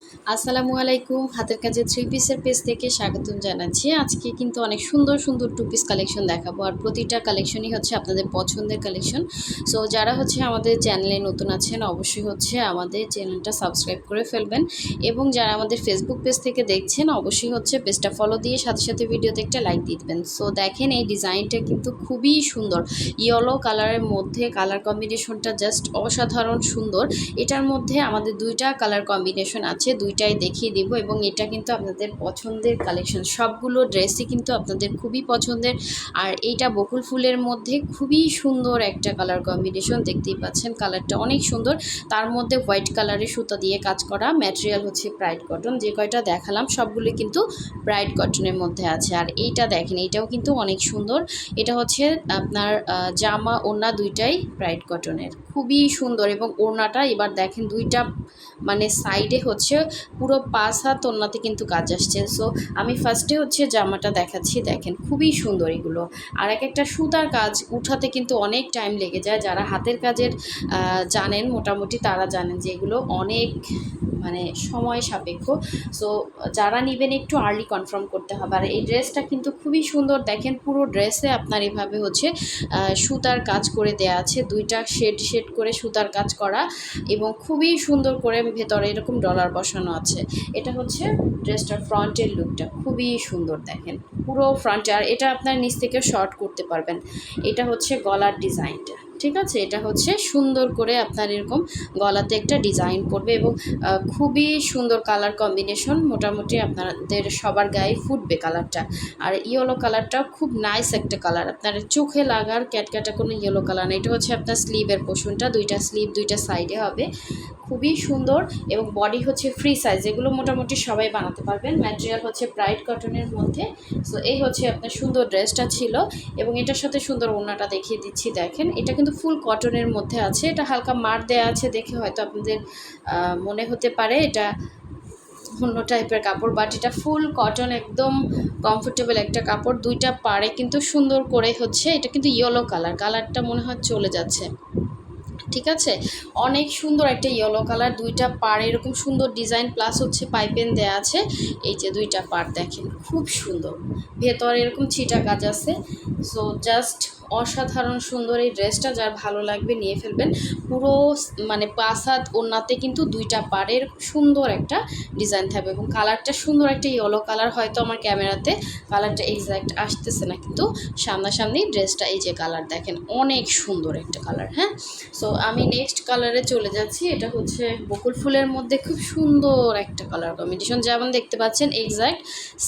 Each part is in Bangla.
আসসালামু আলাইকুম। হাতের কাজে থ্রি পিসের পেজ থেকে স্বাগতম জানাচ্ছি। আজকে কিন্তু অনেক সুন্দর সুন্দর টু পিস কালেকশন দেখাবো, আর প্রতিটা কালেকশনই হচ্ছে আপনাদের পছন্দের কালেকশন। সো যারা হচ্ছে আমাদের চ্যানেলে নতুন আছেন অবশ্যই হচ্ছে আমাদের চ্যানেলটা সাবস্ক্রাইব করে ফেলবেন, এবং যারা আমাদের ফেসবুক পেজ থেকে দেখছেন অবশ্যই হচ্ছে পেজটা ফলো দিয়ে সাথে সাথে ভিডিওতে একটা লাইক দিয়ে দেবেন। সো দেখেন এই ডিজাইনটা কিন্তু খুবই সুন্দর, ইয়েলো কালারের মধ্যে কালার কম্বিনেশনটা জাস্ট অসাধারণ সুন্দর। এটার মধ্যে আমাদের দুইটা কালার কম্বিনেশন আছে, দুইটাই দেখিয়ে দিব, এবং এটা কিন্তু আপনাদের পছন্দের কালেকশন। সবগুলো ড্রেসই কিন্তু আপনাদের খুবই পছন্দের। আর এইটা বকুল ফুলের মধ্যে খুবই সুন্দর একটা কালার কম্বিনেশন, দেখতেই পাচ্ছেন কালারটা অনেক সুন্দর। তার মধ্যে হোয়াইট কালারের সুতা দিয়ে কাজ করা, ম্যাটেরিয়াল হচ্ছে ব্রাইট কটন। যে কয়টা দেখালাম সবগুলো কিন্তু ব্রাইট কটনের মধ্যে আছে। আর এইটা দেখেন, এটাও কিন্তু অনেক সুন্দর। এটা হচ্ছে আপনার জামা ওড়না দুইটাই ব্রাইট কটনের, খুবই সুন্দর। এবং ওড়নাটা এবার দেখেন দুইটা মানে সাইডে হচ্ছে পুরো 5 হাত ওড়নাতে কিন্তু কাজ আসছে। সো আমি ফার্স্টে হচ্ছে জামাটা দেখাচ্ছি, দেখেন খুবই সুন্দর এগুলো। আর একটা সুতার কাজ উঠাতে কিন্তু অনেক টাইম লেগে যায়, যারা হাতের কাজের জানেন মোটামুটি তারা জানেন যে এগুলো অনেক মানে সময় সাপেক্ষ। সো যারা নেবেন একটু আর্লি কনফার্ম করতে হবে। আর এই ড্রেসটা কিন্তু খুবই সুন্দর, দেখেন পুরো ড্রেসে আপনার এভাবে হচ্ছে সুতার কাজ করে দেয়া আছে, দুইটা শেড শেড করে সুতার কাজ করা, এবং খুবই সুন্দর করে ভেতরে এরকম ডলার বসানো আছে। এটা হচ্ছে ড্রেসটার ফ্রন্টের লুকটা, খুবই সুন্দর দেখেন পুরো ফ্রন্টে। আর এটা আপনার নিচ থেকে শর্ট করতে পারবেন। এটা হচ্ছে গলার ডিজাইনটা, ঠিক আছে। এটা হচ্ছে সুন্দর করে আপনার এরকম গলাতে একটা ডিজাইন করবে, এবং খুবই সুন্দর কালার কম্বিনেশন। মোটামুটি আপনাদের সবার গায়ে ফুটবে কালারটা। আর ইয়েলো কালারটাও খুব নাইস একটা কালার, আপনার চোখে লাগার ক্যাটক্যাটা কোনো ইয়েলো কালার না। এটা হচ্ছে আপনার স্লিভের পোর্শনটা, দুইটা স্লিভ দুইটা সাইডে হবে, খুবই সুন্দর। এবং বডি হচ্ছে ফ্রি সাইজ, এগুলো মোটামুটি সবাই বানাতে পারবেন। ম্যাটেরিয়াল হচ্ছে ব্রাইট কটনের মধ্যে। সো এই হচ্ছে আপনার সুন্দর ড্রেসটা ছিল, এবং এটার সাথে সুন্দর ওড়নাটা দেখিয়ে দিচ্ছি। দেখেন এটা কিন্তু ফুল কটনের মধ্যে আছে, এটা হালকা মার দেয়া আছে দেখে হয়তো আপনাদের মনে হতে পারে এটা অন্য টাইপের কাপড়, বাট এটা ফুল কটন, একদম কমফোর্টেবল একটা কাপড়। দুইটা পাড়ে কিন্তু সুন্দর করে হচ্ছে, এটা কিন্তু ইয়েলো কালার, কালারটা মনে হয় চলে যাচ্ছে, ঠিক আছে। অনেক সুন্দর একটা ইয়েলো কালার, দুইটা পাড় এরকম সুন্দর ডিজাইন, প্লাস হচ্ছে পাইপেন দেয়া আছে। এই যে দুইটা পাড় দেখেন খুব সুন্দর, ভেতরে এরকম ছিটা কাজ আছে। সো জাস্ট অসাধারণ সুন্দর এই ড্রেসটা, যার ভালো লাগবে নিয়ে ফেলবেন। পুরো মানে 5 হাত ওড়নাতে কিন্তু দুইটা পাড়ের সুন্দর একটা ডিজাইন থাকবে, এবং কালারটা সুন্দর একটা ইয়েলো কালার। হয়তো আমার ক্যামেরাতে কালারটা এক্স্যাক্ট আসতেছে না, কিন্তু সামনাসামনি ড্রেসটা এই যে কালার দেখেন অনেক সুন্দর একটা কালার। হ্যাঁ, সো আমি নেক্সট কালারে চলে যাচ্ছি। এটা হচ্ছে বকুল ফুলের মধ্যে খুব সুন্দর একটা কালার কম্বিনেশন, যেমন দেখতে পাচ্ছেন exact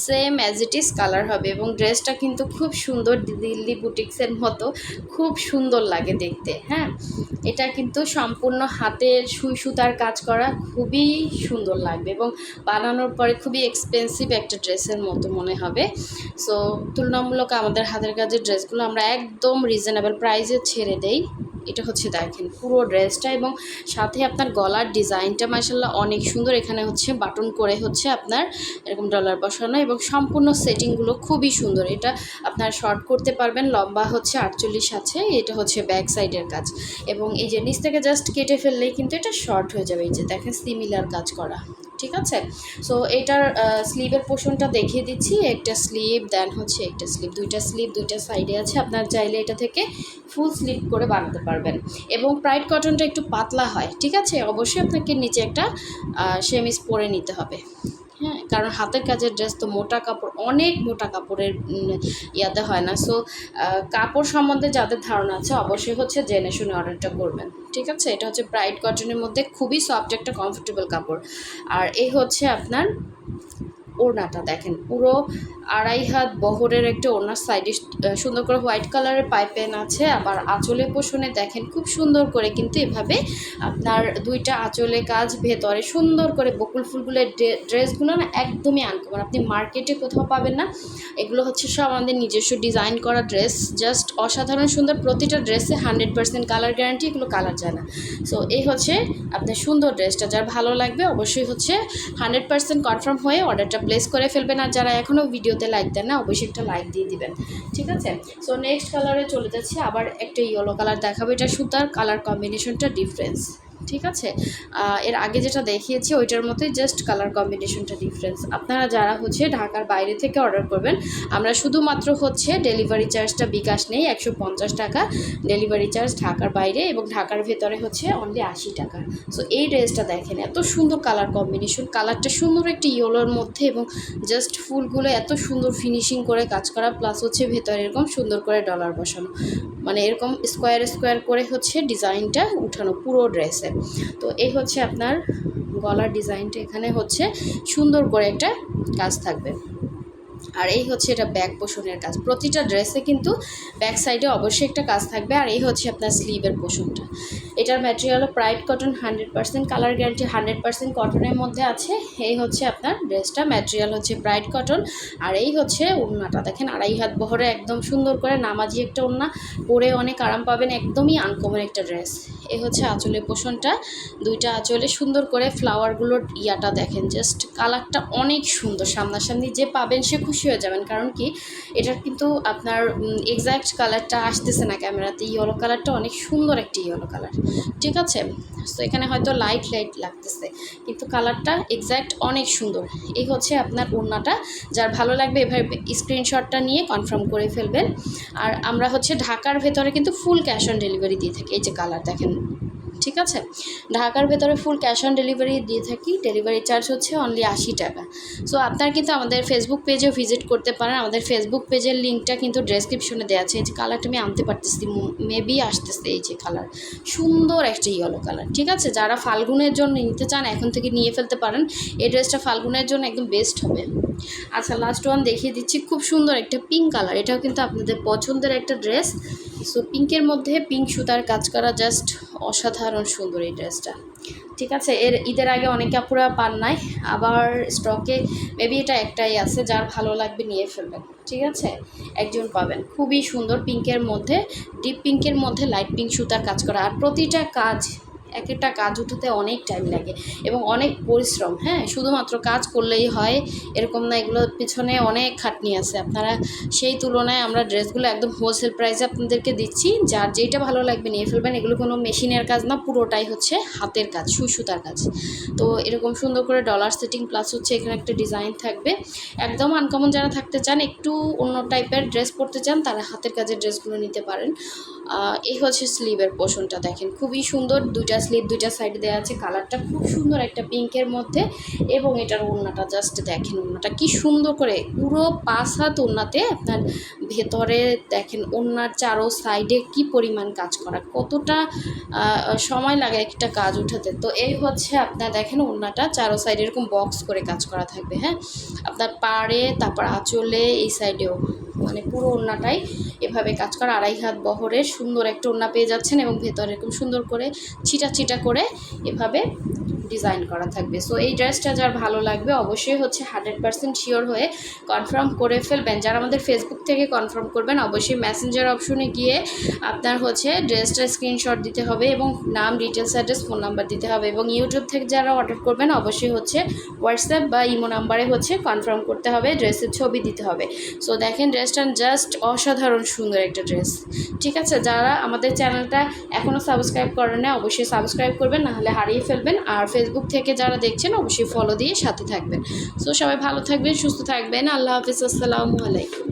same as it is colour হবে। এবং ড্রেসটা কিন্তু খুব সুন্দর, দিল্লি বুটিক্সের মতো খুব সুন্দর লাগে দেখতে। হ্যাঁ, এটা কিন্তু সম্পূর্ণ হাতের সুই সুতার কাজ করা, খুবই সুন্দর লাগবে, এবং বানানোর পরে খুবই এক্সপেন্সিভ একটা ড্রেসের মতো মনে হবে। সো তুলনামূলক আমাদের হাতের কাজের ড্রেসগুলো আমরা একদম রিজনেবল প্রাইসে ছেড়ে দেই। এটা হচ্ছে দেখেন পুরো ড্রেসটা, এবং সাথে আপনার গলার ডিজাইনটা মাশাআল্লাহ অনেক সুন্দর। এখানে হচ্ছে বাটন করে হচ্ছে আপনার এরকম ডলার বসানো, এবং সম্পূর্ণ সেটিংগুলো খুবই সুন্দর। এটা আপনার শর্ট করতে পারবেন, লম্বা হচ্ছে 48 আছে। এটা হচ্ছে ব্যাক সাইডের কাজ, এবং এই যে নিচ থেকে জাস্ট কেটে ফেললেই কিন্তু এটা শর্ট হয়ে যাবে। এই যে দেখেন সিমিলার কাজ করা, ঠিক আছে। সো এটার স্লিভের পোর্শনটা দেখিয়ে দিচ্ছি, একটা স্লিভ দেন হচ্ছে একটা স্লিভ, দুইটা স্লিভ দুইটা সাইডে আছে। আপনার চাইলে এটা থেকে ফুল স্লিভ করে বানাতে পারবেন। এবং ব্রাইট কটনটা একটু পাতলা হয়, ঠিক আছে। অবশ্যই আপনাকে নিচে একটা সেমিজ পরে নিতে হবে। হ্যাঁ, কারণ হাতের কাজের ড্রেস তো মোটা কাপড়, অনেক মোটা কাপড়ের ইয়াতে হয় না। সো কাপড় সম্বন্ধে যাদের ধারণা আছে অবশ্যই হচ্ছে জেনে শুনে অর্ডারটা করবেন, ঠিক আছে। এটা হচ্ছে ব্রাইট কটনের মধ্যে খুবই সফট একটা কমফোর্টেবল কাপড়। আর এই হচ্ছে আপনার ওড়নাটা দেখেন পুরো 2.5 হাত বহরের একটা ওড়নার সাইডে সুন্দর করে হোয়াইট কালারের পাইপেন আছে। আবার আঁচলে পোষণে দেখেন খুব সুন্দর করে কিন্তু এভাবে আপনার দুইটা আঁচলে কাজ, ভেতরে সুন্দর করে বকুল ফুলগুলোর ড্রেসগুলো না একদমই আনকমন, আপনি মার্কেটে কোথাও পাবেন না। এগুলো হচ্ছে সব আমাদের নিজস্ব ডিজাইন করা ড্রেস, জাস্ট অসাধারণ সুন্দর। প্রতিটা ড্রেসে 100% কালার গ্যারান্টি, এগুলো কালার যায় না। সো এই হচ্ছে আপনার সুন্দর ড্রেসটা, যার ভালো লাগবে অবশ্যই হচ্ছে 100% কনফার্ম হয়ে অর্ডারটা প্লেস করে ফেলবেন। আর যারা এখনও ভিডিওতে লাইক দেন না অবশ্যই একটা লাইক দিয়ে দিবেন, ঠিক আছে। সো নেক্সট কালারে চলে যাচ্ছি, আবার একটা ইয়েলো কালার দেখাবো। এটা সুতার কালার কম্বিনেশনটা ডিফারেন্স, ঠিক আছে। এর আগে যেটা দেখিয়েছি ওইটার মতোই, জাস্ট কালার কম্বিনেশনটা ডিফারেন্স। আপনারা যারা হচ্ছে ঢাকার বাইরে থেকে অর্ডার করবেন, আমরা শুধুমাত্র হচ্ছে ডেলিভারি চার্জটা বিকাশ নেই 150 টাকা, ডেলিভারি চার্জ ঢাকার বাইরে, এবং ঢাকার ভেতরে হচ্ছে অনলি 80 টাকা। সো এই ড্রেসটা দেখেন, এত সুন্দর কালার কম্বিনেশন, কালারটা সুন্দর একটা ইয়েলোর মধ্যে, এবং জাস্ট ফুলগুলো এত সুন্দর ফিনিশিং করে কাজ করা, প্লাস হচ্ছে ভেতরে এরকম সুন্দর করে ডলার বসানো, মানে এরকম স্কোয়ার স্কোয়ার করে হচ্ছে ডিজাইনটা উঠানো পুরো ড্রেসে। তো এই হচ্ছে আপনার গলার ডিজাইনটা, এখানে হচ্ছে সুন্দর করে একটা কাজ থাকবে। আর এই হচ্ছে এটা ব্যাক পোষণের কাজ, প্রতিটা ড্রেসে কিন্তু ব্যাক সাইডে অবশ্যই একটা কাজ থাকবে। আর এই হচ্ছে আপনার স্লিভের পোষণটা, এটার ম্যাটেরিয়ালও প্রাইড কটন, 100% কালার গ্যারান্টি, 100% কটনের মধ্যে আছে। এই হচ্ছে আপনার ড্রেসটা, ম্যাটেরিয়াল হচ্ছে প্রাইড কটন। আর এই হচ্ছে ওড়নাটা দেখেন, 2.5 হাত বহরে একদম সুন্দর করে নামাজি একটা ওড়না, পরে অনেক আরাম পাবেন, একদমই আনকমন একটা ড্রেস। এই হচ্ছে আঁচলের পোষণটা, দুইটা আঁচলে সুন্দর করে ফ্লাওয়ারগুলোর ইয়াটা দেখেন, জাস্ট কালারটা অনেক সুন্দর, সামনাসামনি যে পাবেন সে খুশি হয়ে যাবেন। কারণ কি, এটার কিন্তু আপনার এক্স্যাক্ট কালারটা আসতেছে না ক্যামেরাতে, ইয়েলো কালারটা অনেক সুন্দর একটা ইয়েলো কালার, ঠিক আছে। তো এখানে হয়তো লাইট লাইট লাগতেছে, কিন্তু কালারটা এক্স্যাক্ট অনেক সুন্দর। এই হচ্ছে আপনার ওড়নাটা, যার ভালো লাগবে এভাবে স্ক্রিনশটটা নিয়ে কনফার্ম করে ফেলবেন। আর আমরা হচ্ছে ঢাকার ভেতরে কিন্তু ফুল ক্যাশ অন ডেলিভারি দিয়ে থাকি, এই যে কালার দেখেন, ঠিক আছে। ঢাকার ভেতরে ফুল ক্যাশ অন ডেলিভারি দিয়ে থাকি, ডেলিভারি চার্জ হচ্ছে অনলি 80 টাকা। সো আপনারা কিন্তু আমাদের ফেসবুক পেজেও ভিজিট করতে পারেন, আমাদের ফেসবুক পেজের লিঙ্কটা কিন্তু ডেসক্রিপশনে দেওয়া আছে। এই যে কালারটা আমি আনতে পারতেছি, মেবি আসতেছে, এই যে কালার, সুন্দর একটা ইয়েলো কালার, ঠিক আছে। যারা ফাল্গুনের জন্য নিতে চান এখন থেকে নিয়ে ফেলতে পারেন, এই ড্রেসটা ফাল্গুনের জন্য একদম বেস্ট হবে। আচ্ছা, লাস্ট ওয়ান দেখিয়ে দিচ্ছি, খুব সুন্দর একটা পিঙ্ক কালার, এটাও কিন্তু আপনাদের পছন্দের একটা ড্রেস। সো পিঙ্কের মধ্যে পিঙ্ক সুতার কাজ করা, জাস্ট অসাধারণ সুন্দর এই ড্রেসটা, ঠিক আছে। এর ঈদের আগে অনেকে আপুরা পান নাই, আবার স্টকে মেবি এটা একটাই আছে, যার ভালো লাগবে নিয়ে ফেলবেন, ঠিক আছে। একজন পাবেন, খুবই সুন্দর পিঙ্কের মধ্যে, ডিপ পিঙ্কের মধ্যে লাইট পিঙ্ক সুতার কাজ করা। আর প্রতিটা কাজ, এক একটা কাজ উঠাতে অনেক টাইম লাগে এবং অনেক পরিশ্রম, হ্যাঁ, শুধুমাত্র কাজ করলেই হয় এরকম না, এগুলোর পিছনে অনেক খাটনি আছে। আপনারা সেই তুলনায় আমরা ড্রেসগুলো একদম হোলসেল প্রাইসে আপনাদেরকে দিচ্ছি, যার যেটা ভালো লাগবে নিয়ে ফেলবেন। এগুলো কোনো মেশিনের কাজ না, পুরোটাই হচ্ছে হাতের কাজ, সুতার কাজ। তো এরকম সুন্দর করে ডলার সেটিং, প্লাস হচ্ছে এখানে একটা ডিজাইন থাকবে। একদম আনকমন যারা থাকতে চান, একটু অন্য টাইপের ড্রেস পরতে চান, তারা হাতের কাজের ড্রেসগুলো নিতে পারেন। এই হচ্ছে স্লিভের পোর্শনটা দেখেন, খুবই সুন্দর, দুইটা স্লিভ দুইটা সাইড দেওয়া আছে, কালারটা খুব সুন্দর একটা পিঙ্কের মধ্যে। এবং এটার ওড়নাটা জাস্ট দেখেন, ওড়নাটা কি সুন্দর করে, পুরো 5 হাত ওড়নাতে আপনার ভেতরে দেখেন, ওড়নার চারো সাইডে কি পরিমাণ কাজ করা, কতটা সময় লাগে একটা কাজ উঠাতে। তো এই হচ্ছে আপনার দেখেন ওড়নাটা চারো সাইডে এরকম বক্স করে কাজ করা থাকবে, হ্যাঁ, আপনার পাড়ে, তারপর আঁচলে, এই সাইডেও, মানে পুরো ওড়নাটাই এভাবে কাজ করা। 2.5 হাত বহরের সুন্দর একটা ওড়না পেয়ে যাচ্ছেন, এবং ভেতরে এরকম সুন্দর করে ছিটা ছিটা করে এভাবে ডিজাইন করা থাকবে। সো এই ড্রেসটা যার ভালো লাগবে অবশ্যই হচ্ছে 100% শিওর হয়ে কনফার্ম করে ফেলবেন। যারা আমাদের ফেসবুক থেকে কনফার্ম করবেন, অবশ্যই মেসেঞ্জার অপশনে গিয়ে আপনার হচ্ছে ড্রেসটা স্ক্রিনশট দিতে হবে, এবং নাম, ডিটেলস, অ্যাড্রেস, ফোন নাম্বার দিতে হবে। এবং ইউটিউব থেকে যারা অর্ডার করবেন, অবশ্যই হচ্ছে হোয়াটসঅ্যাপ বা ইমো নাম্বারে হচ্ছে কনফার্ম করতে হবে, ড্রেসের ছবি দিতে হবে। সো দেখেন ড্রেসটা জাস্ট অসাধারণ সুন্দর একটা ড্রেস, ঠিক আছে। যারা আমাদের চ্যানেলটা এখনও সাবস্ক্রাইব করেন না, অবশ্যই সাবস্ক্রাইব করবেন, নাহলে হারিয়ে ফেলবেন। আর ফেসবুক থেকে যারা দেখছেন অবশ্যই ফলো দিয়ে সাথে থাকবেন। সো সবাই ভালো থাকবেন, সুস্থ থাকবেন, আল্লাহ হাফিজ, আসসালামু আলাইকুম।